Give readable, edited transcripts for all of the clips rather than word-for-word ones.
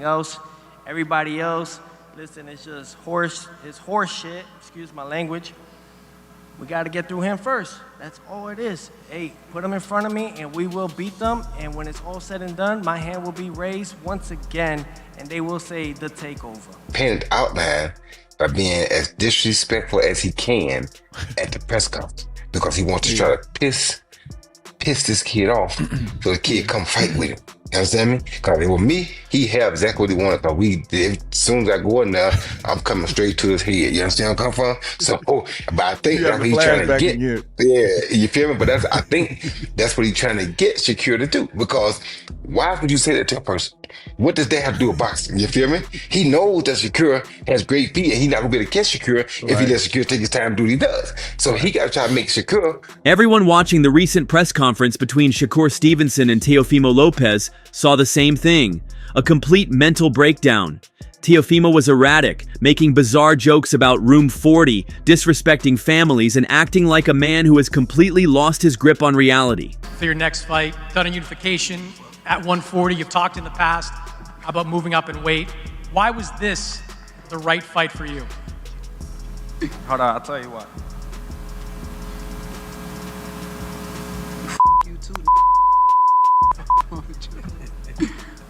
everything else. Everybody else, listen, it's horse shit, excuse my language. We got to get through him first. That's all it is. Hey, put him in front of me and we will beat them. And when it's all said and done, my hand will be raised once again and they will say the takeover. Painted outline by being as disrespectful as he can at the press conference because he wants to try to piss this kid off so the kid come fight with him. You understand me? Because if it was me, he have exactly what he wanted. Because as soon as I go in there, I'm coming straight to his head. You understand where I'm coming from? So, but I think that's what he's trying to get. Yeah, you feel me? But I think that's what he's trying to get Shakur to do. Because why would you say that to a person? What does that have to do with boxing? You feel me? He knows that Shakur has great feet and he's not going to be able to catch Shakur if he lets Shakur take his time to do what he does. So he got to try to make Shakur. Everyone watching the recent press conference between Shakur Stevenson and Teofimo Lopez saw the same thing, a complete mental breakdown. Teofimo was erratic, making bizarre jokes about Room 40, disrespecting families, and acting like a man who has completely lost his grip on reality. For your next fight, done in unification at 140, you've talked in the past about moving up in weight. Why was this the right fight for you? Hold on, I'll tell you what. You too.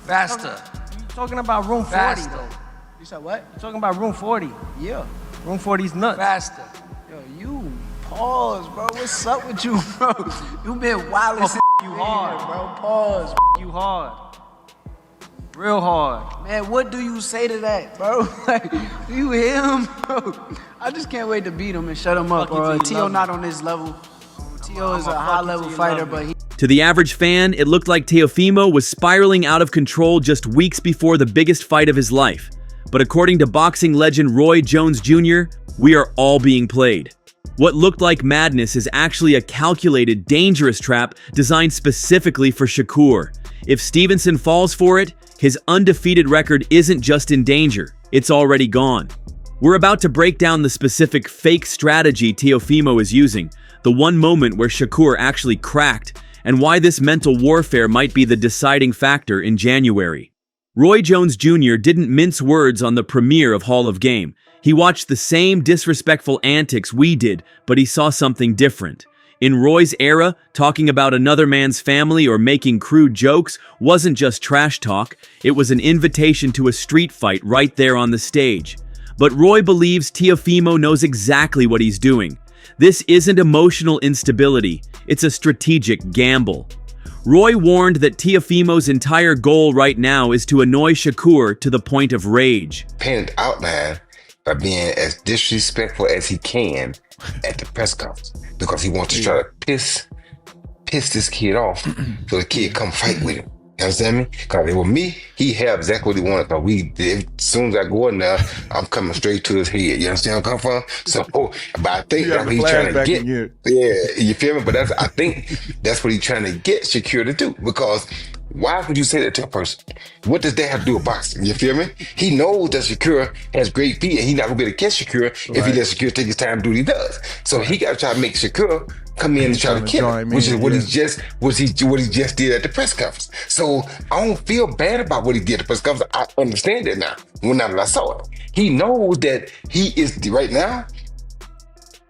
Faster. You talking about room 40 Faster. though. You said what? You talking about room 40. Yeah. Room 40's nuts. Faster. Yo, you pause, bro. What's up with you, bro? You been wild as You hard, bro. Pause. You hard. Real hard. Man, what do you say to that, bro? Like, do you hear him, bro? I just can't wait to beat him and shut him up, bro. T.O. not on this level. T.O. is a high-level fighter, but he... To the average fan, it looked like Teofimo was spiraling out of control just weeks before the biggest fight of his life. But according to boxing legend Roy Jones Jr., we are all being played. What looked like madness is actually a calculated, dangerous trap designed specifically for Shakur. If Stevenson falls for it, his undefeated record isn't just in danger, it's already gone. We're about to break down the specific fake strategy Teofimo is using, the one moment where Shakur actually cracked, and why this mental warfare might be the deciding factor in January. Roy Jones Jr. didn't mince words on the premiere of Hall of Game. He watched the same disrespectful antics we did, but he saw something different. In Roy's era, talking about another man's family or making crude jokes wasn't just trash talk, it was an invitation to a street fight right there on the stage. But Roy believes Teofimo knows exactly what he's doing. This isn't emotional instability, it's a strategic gamble. Roy warned that Teofimo's entire goal right now is to annoy Shakur to the point of rage. Painted outline by being as disrespectful as he can at the press conference because he wants to try to piss this kid off so the kid come fight with him. You understand me? Because if it was me, he have exactly what he wanted. Because as soon as I go in there, I'm coming straight to his head. You understand where I'm coming from? So, but I think that's what he's trying to get. Yeah, you feel me? But I think that's what he's trying to get Shakur to do. Because why would you say that to a person? What does that have to do with boxing? You feel me? He knows that Shakur has great feet and he's not going to be able to catch Shakur if he lets Shakur take his time to do what he does. So he got to try to make Shakur come in and try to kill him, which is what he just did at the press conference. So I don't feel bad about what he did at the press conference. I understand it now. Now that I saw it, he knows that he is right now.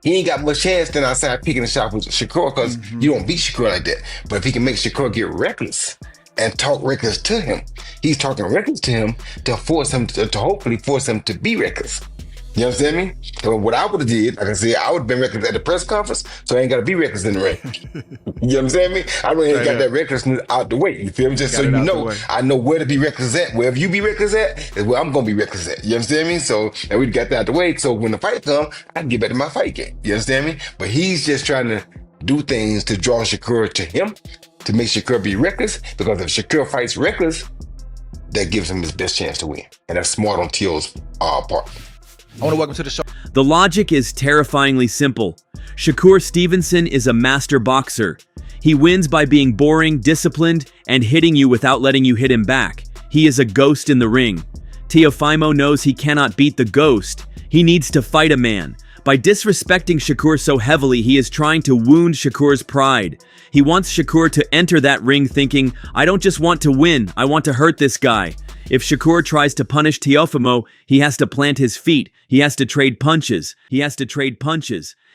He ain't got much chance than outside picking a shot with Shakur because you don't beat Shakur like that. But if he can make Shakur get reckless and talk reckless to him, he's talking reckless to him to force him to hopefully force him to be reckless. You understand me? So what I would have did, like I said, I would have been reckless at the press conference, so I ain't got to be reckless in the ring. You understand me? I really ain't got that recklessness out the way. You feel me? Just so you know, I know where to be reckless at. Wherever you be reckless at is where I'm going to be reckless at. You understand me? So, and we got that out the way, so when the fight comes, I can get back to my fight game. You understand me? But he's just trying to do things to draw Shakur to him, to make Shakur be reckless, because if Shakur fights reckless, that gives him his best chance to win. And that's smart on T.O.'s part. I want to welcome to the show. The logic is terrifyingly simple. Shakur Stevenson is a master boxer. He wins by being boring, disciplined, and hitting you without letting you hit him back. He is a ghost in the ring. Teofimo knows he cannot beat the ghost. He needs to fight a man. By disrespecting Shakur so heavily, he is trying to wound Shakur's pride. He wants Shakur to enter that ring thinking, I don't just want to win, I want to hurt this guy. If Shakur tries to punish Teofimo, he has to plant his feet, he has to trade punches,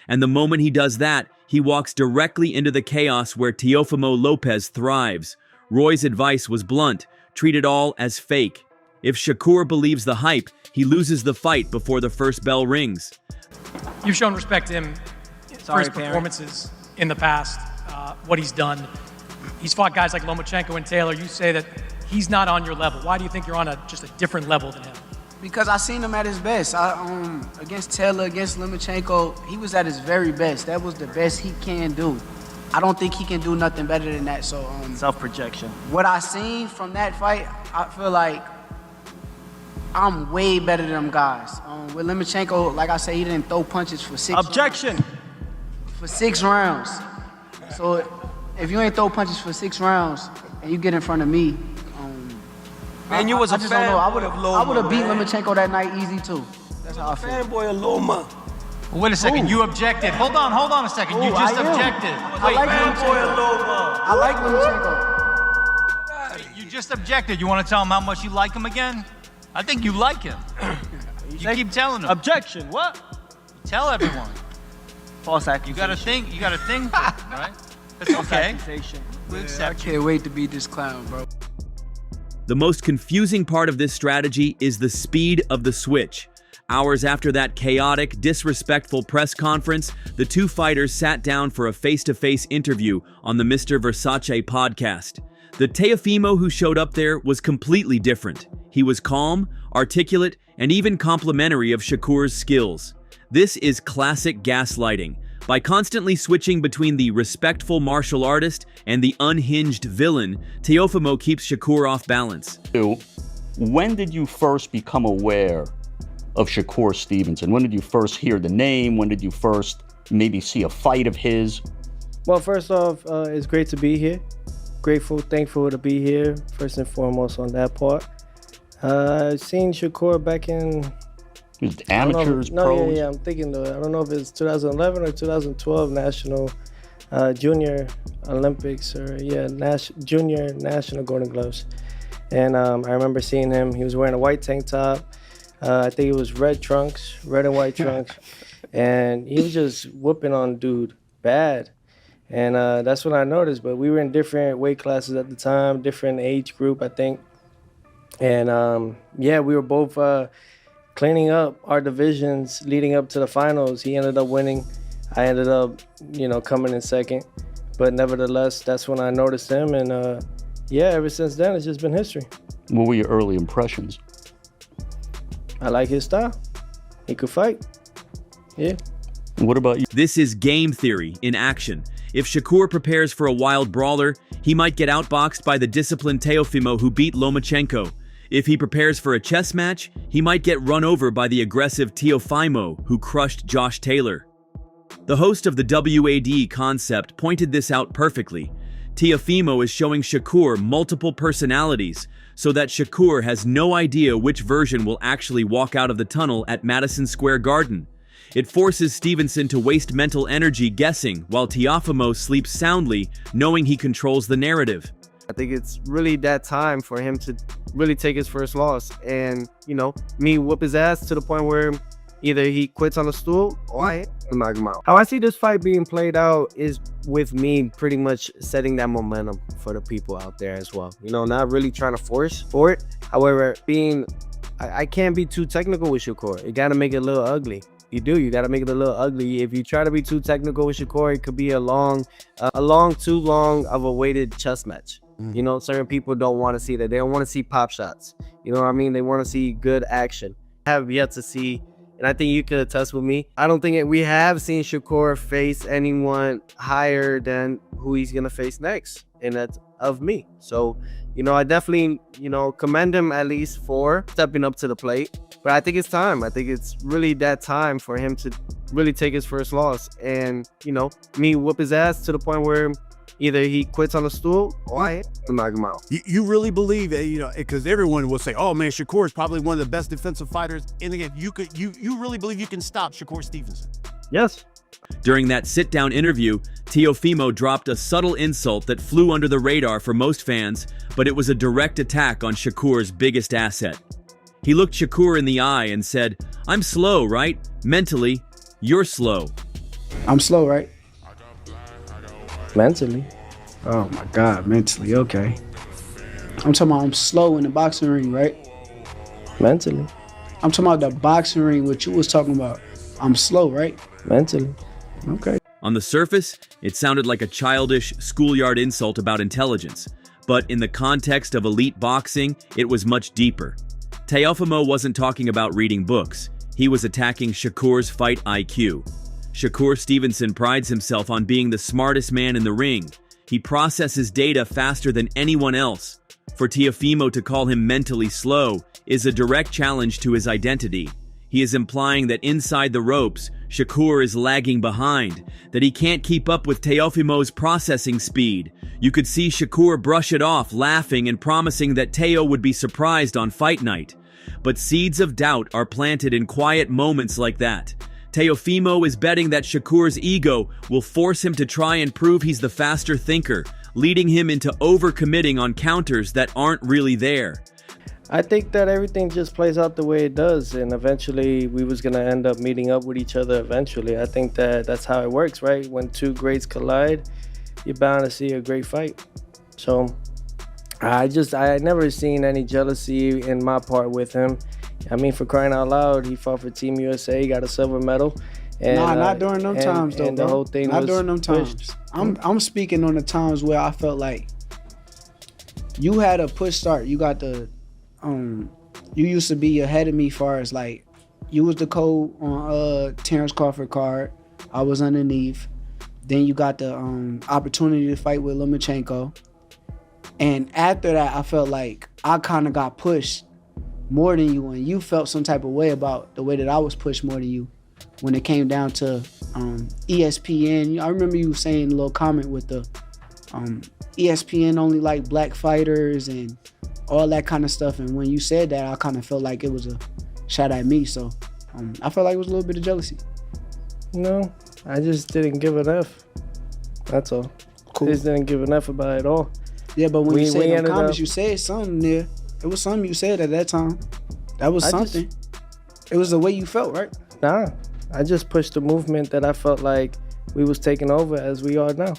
and the moment he does that, he walks directly into the chaos where Teofimo Lopez thrives. Roy's advice was blunt, treat it all as fake. If Shakur believes the hype, he loses the fight before the first bell rings. You've shown respect to him for his performances in the past, what he's done. He's fought guys like Lomachenko and Taylor. You say that he's not on your level. Why do you think you're on just a different level than him? Because I seen him at his best. Against Taylor, against Lomachenko, he was at his very best. That was the best he can do. I don't think he can do nothing better than that. So Self-projection. what I seen from that fight, I feel like I'm way better than them guys. With Lomachenko, like I said, he didn't throw punches for 6 Objection. rounds. For 6 rounds. So if you ain't throw punches for 6 rounds and you get in front of me, Man, you was a I just don't know. fanboy of Loma. I would have beat man. Lomachenko that night easy too. That's how I feel. Fanboy of Loma. Well, wait a second, you objected. Hold on a second. You Ooh, just I am. objected. I like Fanboy of Lomachenko. Loma. I like Lomachenko. You just objected. You want to tell him how much you like him again? I think you like him. You keep telling him. Objection. What? Tell everyone. False accusation. You got a thing for it, right? That's okay. Accusation. We I accept you. can't wait to beat this clown, bro. The most confusing part of this strategy is the speed of the switch. Hours after that chaotic, disrespectful press conference, the two fighters sat down for a face-to-face interview on the Mr. Versace podcast. The Teofimo who showed up there was completely different. He was calm, articulate, and even complimentary of Shakur's skills. This is classic gaslighting. By constantly switching between the respectful martial artist and the unhinged villain, Teofimo keeps Shakur off balance. When did you first become aware of Shakur Stevenson? When did you first hear the name? When did you first maybe see a fight of his? Well, first off, it's great to be here. Grateful, thankful to be here, first and foremost on that part. I've seen Shakur back in... Was it amateurs, pros? I'm thinking though. I don't know if it's 2011 or 2012 National Junior Olympics or Junior National Golden Gloves. And I remember seeing him. He was wearing a white tank top. I think it was red and white trunks. And he was just whooping on dude bad. And that's when I noticed. But we were in different weight classes at the time, different age group, I think. And we were both cleaning up our divisions leading up to the finals. He ended up winning. I ended up, coming in second. But nevertheless, that's when I noticed him. And ever since then, it's just been history. What were your early impressions? I like his style. He could fight. Yeah. What about you? This is game theory in action. If Shakur prepares for a wild brawler, he might get outboxed by the disciplined Teofimo who beat Lomachenko. If he prepares for a chess match, he might get run over by the aggressive Teofimo who crushed Josh Taylor. The host of the WAD concept pointed this out perfectly. Teofimo is showing Shakur multiple personalities so that Shakur has no idea which version will actually walk out of the tunnel at Madison Square Garden. It forces Stevenson to waste mental energy guessing while Teofimo sleeps soundly, knowing he controls the narrative. I think it's really that time for him to really take his first loss and, me whoop his ass to the point where either he quits on the stool or I knock him out. How I see this fight being played out is with me pretty much setting that momentum for the people out there as well. Not really trying to force for it. However, I can't be too technical with Shakur. You got to make it a little ugly. You got to make it a little ugly. If you try to be too technical with Shakur, it could be too long of a weighted chess match. Certain people don't want to see that. They don't want to see pop shots. You know what I mean? They want to see good action. I have yet to see, and I think you could attest with me, I don't think we have seen Shakur face anyone higher than who he's going to face next, and that's of me. So, I definitely, commend him at least for stepping up to the plate. But I think it's time. I think it's really that time for him to really take his first loss and, me whoop his ass to the point where Either he quits on the stool or I knock him out. You really believe that, you know, because everyone will say, oh man, Shakur is probably one of the best defensive fighters in the game. You really believe you can stop Shakur Stevenson? Yes. During that sit-down interview, Teofimo dropped a subtle insult that flew under the radar for most fans, but it was a direct attack on Shakur's biggest asset. He looked Shakur in the eye and said, "I'm slow, right? Mentally, you're slow." I'm slow, right? Mentally. Oh my God, mentally, okay. I'm talking about I'm slow in the boxing ring, right? Mentally. I'm talking about the boxing ring, what you was talking about. I'm slow, right? Mentally. Okay. On the surface, it sounded like a childish, schoolyard insult about intelligence, but in the context of elite boxing, it was much deeper. Teofimo wasn't talking about reading books. He was attacking Shakur's fight IQ. Shakur Stevenson prides himself on being the smartest man in the ring. He processes data faster than anyone else. For Teofimo to call him mentally slow is a direct challenge to his identity. He is implying that inside the ropes, Shakur is lagging behind, that he can't keep up with Teofimo's processing speed. You could see Shakur brush it off, laughing and promising that Teo would be surprised on fight night. But seeds of doubt are planted in quiet moments like that. Teofimo is betting that Shakur's ego will force him to try and prove he's the faster thinker, leading him into overcommitting on counters that aren't really there. I think that everything just plays out the way it does, and eventually we was gonna end up meeting up with each other eventually. I think that that's how it works, right? When two greats collide, you're bound to see a great fight. So I never seen any jealousy in my part with him. I mean, for crying out loud, he fought for Team USA, he got a silver medal. And, not during them times though, and the whole thing not was during them times. pushed. I'm speaking on the times where I felt like you had a push start. You got the you used to be ahead of me far as like you was the code on Terrence Crawford card. I was underneath. Then you got the opportunity to fight with Lomachenko. And after that, I felt like I kind of got pushed more than you, and you felt some type of way about the way that I was pushed more than you when it came down to ESPN. I remember you saying a little comment with the ESPN only like black fighters and all that kind of stuff. And when you said that, I kind of felt like it was a shot at me. So I felt like it was a little bit of jealousy. No, I just didn't give enough. That's all. Cool. I just didn't give enough about it all. Yeah, but when you said in the comments, up, you said something there. It was something you said at that time. That was something. It was the way you felt, right? Nah, I just pushed the movement that I felt like we was taking over as we are now.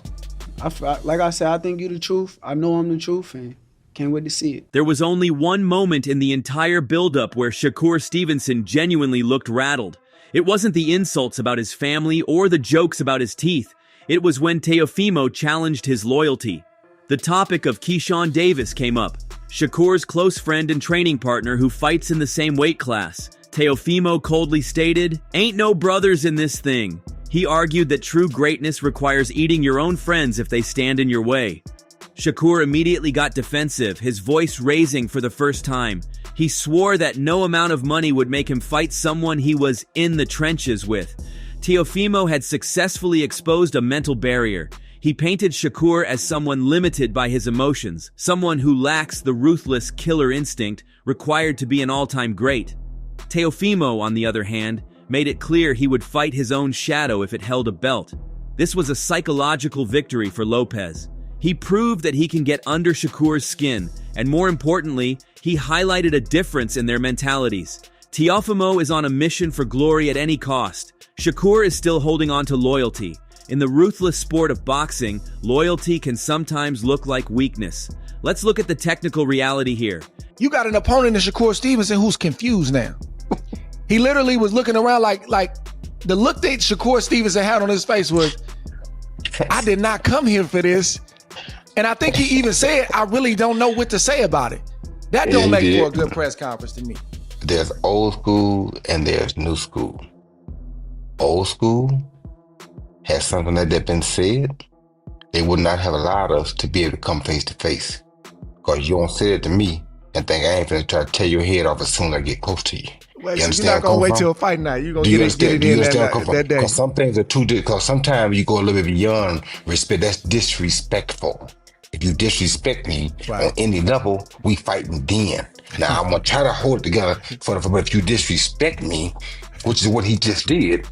Like I said, I think you the truth. I know I'm the truth, and can't wait to see it. There was only one moment in the entire buildup where Shakur Stevenson genuinely looked rattled. It wasn't the insults about his family or the jokes about his teeth. It was when Teofimo challenged his loyalty. The topic of Keyshawn Davis came up, Shakur's close friend and training partner who fights in the same weight class. Teofimo coldly stated, "Ain't no brothers in this thing." He argued that true greatness requires eating your own friends if they stand in your way. Shakur immediately got defensive, his voice raising for the first time. He swore that no amount of money would make him fight someone he was in the trenches with. Teofimo had successfully exposed a mental barrier. He painted Shakur as someone limited by his emotions, someone who lacks the ruthless killer instinct required to be an all-time great. Teofimo, on the other hand, made it clear he would fight his own shadow if it held a belt. This was a psychological victory for Lopez. He proved that he can get under Shakur's skin, and more importantly, he highlighted a difference in their mentalities. Teofimo is on a mission for glory at any cost. Shakur is still holding on to loyalty. In the ruthless sport of boxing, loyalty can sometimes look like weakness. Let's look at the technical reality here. You got an opponent in Shakur Stevenson who's confused now. He literally was looking around like the look that Shakur Stevenson had on his face was, I did not come here for this. And I think he even said, I really don't know what to say about it. That don't make for a good press conference to me. There's old school and there's new school. Old school has something that had been said, they would not have allowed us to be able to come face to face. Because you don't say it to me and think I ain't finna try to tear your head off as soon as I get close to you. Wait, You so you're understand not gonna where wait I'm till from? fight night. You're gonna Do you get understand? it Do you in understand where I'm coming that from? day. Because some things are too. Because sometimes you go a little bit beyond respect. That's disrespectful. If you disrespect me on any level, we fighting then. Now I'm gonna try to hold it together but if you disrespect me, which is what he just did,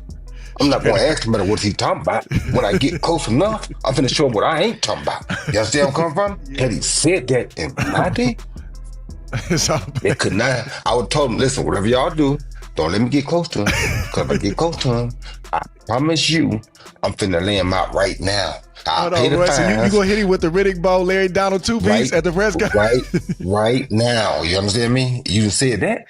I'm not gonna ask him about what he talking about. When I get close enough, I'm finna show him what I ain't talking about. You understand where I'm coming from? Had he said that in my day, they could not. I would told him, listen, whatever y'all do, don't let me get close to him. Because if I get close to him, I promise you, I'm finna lay him out right now. I'll Hold pay on, the Roy. So you fines gonna hit him with the Riddick Bowe, Larry Donald two piece at the press conference? right now. You understand me? You done said that.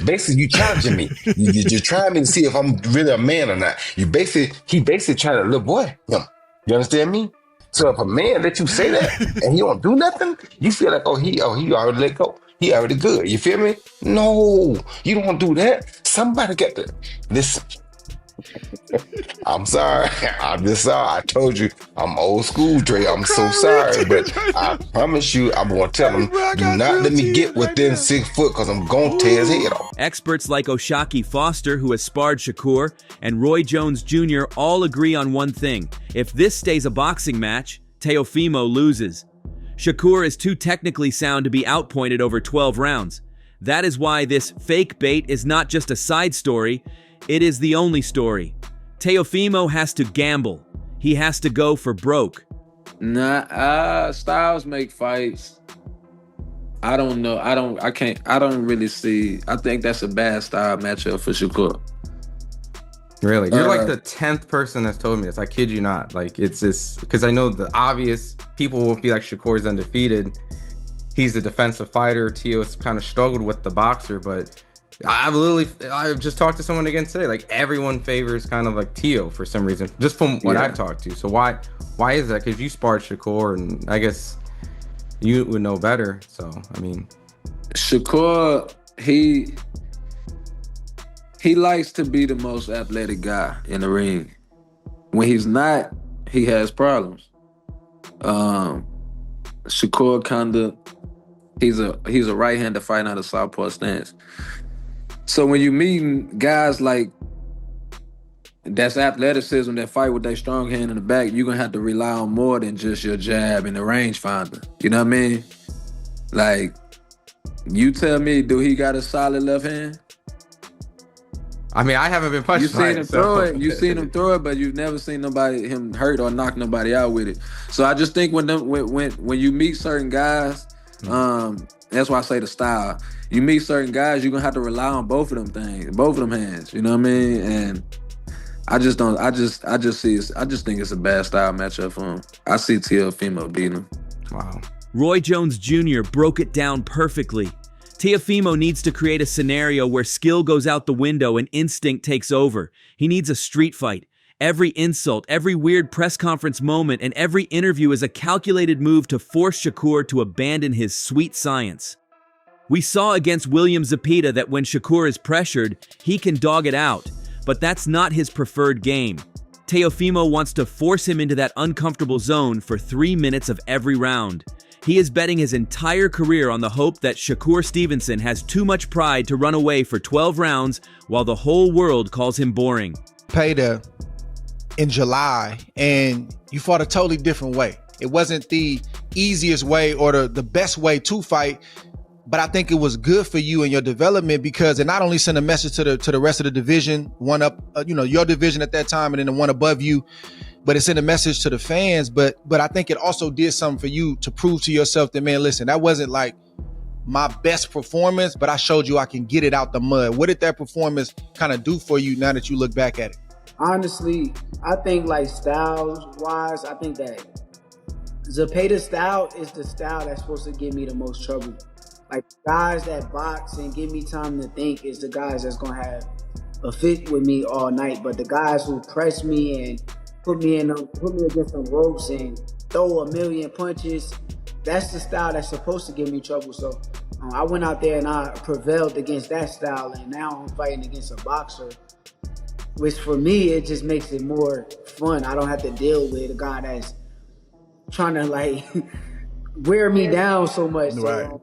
Basically you challenging me. You're trying me to see if I'm really a man or not. He basically trying to little boy him. You understand me? So if a man let you say that and he don't do nothing, you feel like he already let go. He already good. You feel me? No, you don't do that. Somebody got to listen. I'm sorry. I'm just sorry. I told you I'm old school, Dre. I'm so sorry, but I promise you, I'm gonna tell him, do not let me get within 6 foot, because I'm gonna tear his head off. Experts like Oshaki Foster, who has sparred Shakur, and Roy Jones Jr. all agree on one thing. If this stays a boxing match, Teofimo loses. Shakur is too technically sound to be outpointed over 12 rounds. That is why this fake bait is not just a side story, it is the only story. Teofimo has to gamble. He has to go for broke. Styles make fights. I don't know. I don't really see. I think that's a bad style matchup for Shakur. Really? You're like the 10th person that's told me this. I kid you not. Like, it's just because I know the obvious people will be like, Shakur's undefeated. He's a defensive fighter. Teo's kind of struggled with the boxer, but I've just talked to someone again today. Like, everyone favors kind of like Teo for some reason, just from what I've talked to. So why is that? Because you sparred Shakur, and I guess you would know better. So I mean, Shakur, he likes to be the most athletic guy in the ring. When he's not, he has problems. Shakur kinda, he's a right-hander fighting out of southpaw stance. So when you meet guys like that's athleticism that fight with their strong hand in the back, you're gonna have to rely on more than just your jab and the rangefinder. You know what I mean? Like, you tell me, do he got a solid left hand? I mean, I haven't been punched. You seen him throw it. You seen him throw it, but you've never seen him hurt or knock nobody out with it. So I just think when you meet certain guys, that's why I say the style. You meet certain guys, you're gonna have to rely on both of them things, both of them hands. You know what I mean? And I just think it's a bad style matchup for him. I see Teofimo beating him. Wow. Roy Jones Jr. broke it down perfectly. Teofimo needs to create a scenario where skill goes out the window and instinct takes over. He needs a street fight. Every insult, every weird press conference moment, and every interview is a calculated move to force Shakur to abandon his sweet science. We saw against William Zepeda that when Shakur is pressured, he can dog it out, but that's not his preferred game. Teofimo wants to force him into that uncomfortable zone for 3 minutes of every round. He is betting his entire career on the hope that Shakur Stevenson has too much pride to run away for 12 rounds while the whole world calls him boring. Payda in July, and you fought a totally different way. It wasn't the easiest way or the best way to fight, but I think it was good for you and your development because it not only sent a message to the rest of the division, one up, your division at that time, and then the one above you, but it sent a message to the fans. But I think it also did something for you to prove to yourself that, man, listen, that wasn't like my best performance, but I showed you I can get it out the mud. What did that performance kind of do for you now that you look back at it? Honestly, I think like styles-wise, I think that Zepeda's style is the style that's supposed to give me the most trouble. Like, guys that box and give me time to think is the guys that's gonna have a fit with me all night. But the guys who press me and put me against some ropes and throw a million punches, that's the style that's supposed to give me trouble. So I went out there and I prevailed against that style, and now I'm fighting against a boxer, which for me, it just makes it more fun. I don't have to deal with a guy that's trying to like wear me down so much. Right. So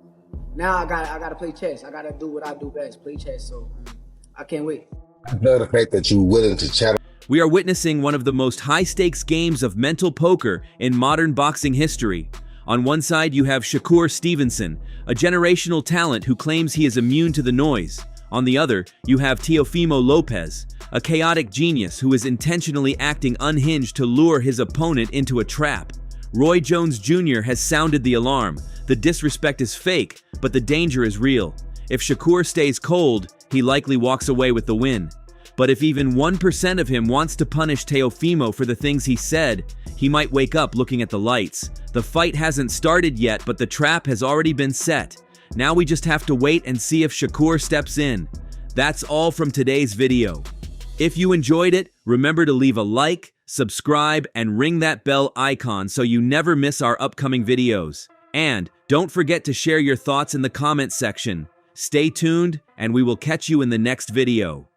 now I gotta play chess. I gotta do what I do best, play chess. So I can't wait. I love the fact that you're willing to challenge. We are witnessing one of the most high-stakes games of mental poker in modern boxing history. On one side, you have Shakur Stevenson, a generational talent who claims he is immune to the noise. On the other, you have Teofimo Lopez, a chaotic genius who is intentionally acting unhinged to lure his opponent into a trap. Roy Jones Jr. has sounded the alarm. The disrespect is fake, but the danger is real. If Shakur stays cold, he likely walks away with the win. But if even 1% of him wants to punish Teofimo for the things he said, he might wake up looking at the lights. The fight hasn't started yet, but the trap has already been set. Now we just have to wait and see if Shakur steps in. That's all from today's video. If you enjoyed it, remember to leave a like, subscribe, and ring that bell icon so you never miss our upcoming videos. And don't forget to share your thoughts in the comments section. Stay tuned, and we will catch you in the next video.